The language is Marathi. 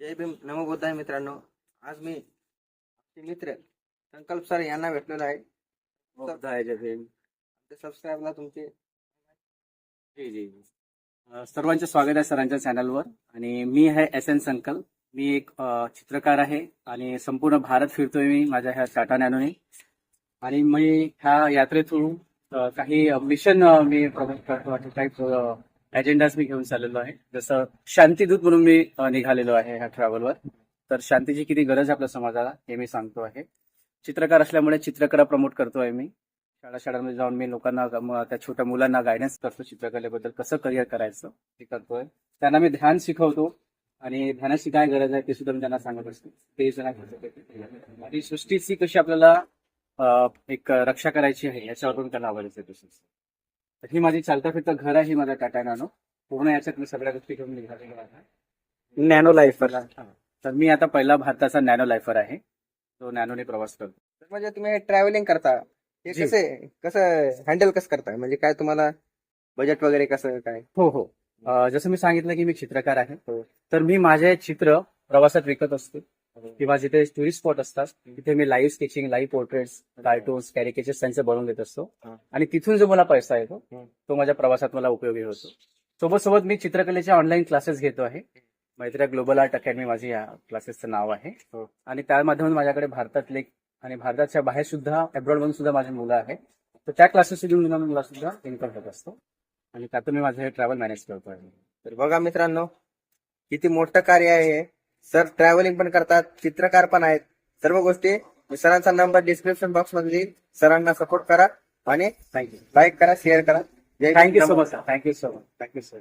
जय भीम नमो बुद्धाय मित्रांनो. आज मी आपले मित्र संकल्प सर यांना भेटलेलो आहे. बुद्धाय जय भीम. सबस्क्राईबला तुमचे जी जी सर्वांचे स्वागत आहे सरांच्या चॅनलवर. आणि मी आहे SN संकल्प. मी एक चित्रकार आहे आणि संपूर्ण भारत फिरतोय मी माझ्या ह्या टाटा नॅनोने. आणि मी ह्या यात्रेतून काही मिशन मी प्रमोट करतो आणि काही अजेंडाज मी घेऊन चाललेलो आहे. जसं शांतीदूत म्हणून मी निघालेलो आहे ह्या ट्रॅव्हलवर. तर शांतीची किती गरज आहे आपल्या समाजाला हे मी सांगतो आहे. चित्रकार असल्यामुळे चित्रकला प्रमोट करतोय मी. शाळांमध्ये जाऊन मी लोकांना त्या छोट्या मुलांना गायडन्स करतो चित्रकलेबद्दल, कसं करिअर करायचं ते करतोय. त्यांना मी ध्यान शिकवतो आणि ध्यानाची काय गरज आहे ते सुद्धा मी त्यांना सांगत असतो. ते आणि सृष्टीची कशी आपल्याला एक रक्षा करायची आहे याच्यावरून त्यांना आवडायचं तसंच. तर ही माझी चालता फिरता घर आहे, ही माझा टाटा नॅनो. पूर्ण याच्यात मी सगळ्या गोष्टी घेऊन निघालेलो आहे. नॅनो लाईफर. तर मी आता पहिला भारताचा नॅनो लाईफर आहे जो नॅनोने प्रवास करतो. म्हणजे तुम्ही ट्रॅव्हलिंग करता हे जी. कसं हँडल कसं करताय, म्हणजे काय तुम्हाला बजेट वगैरे कसं काय? हो हो. जसं मी सांगितलं की मी चित्रकार आहे, तर मी माझे चित्र प्रवासात विकत असतो किंवा जिथे टुरिस्ट स्पॉट असतात तिथे मी live sketching, live portraits, cartoons, caricatures त्यांचे बनवून देत असतो. आणि तिथून जो मला पैसा येतो तो माझ्या प्रवासात मला उपयोगी होतो. सोबत सोबत मी चित्रकलेचे ऑनलाईन क्लासेस घेतो आहे. मैत्र्या ग्लोबल आर्ट अकॅडमी माझी या क्लासेसचं नाव आहे. आणि त्या माध्यमातून माझ्याकडे भारतातले आणि भारताच्या बाहेर सुद्धा अब्रॉड मधून सुद्धा माझी मुलं आहेत. तर त्या क्लासेस घेऊन मला सुद्धा इन्कम होत असतो आणि त्यातून मी माझं हे ट्रॅव्हल मॅनेज करतो आहे. तर बघा मित्रांनो, किती मोठं कार्य आहे हे. सर ट्रॅव्हलिंग पण करतात, चित्रकार पण आहेत. सर्व गोष्टी मी सरांचा नंबर डिस्क्रिप्शन बॉक्स मध्ये देईन. सरांना सपोर्ट करा आणि थँक्यू. लाईक करा, शेअर करा. Thank you so much sir. Thank you so much. Thank you sir.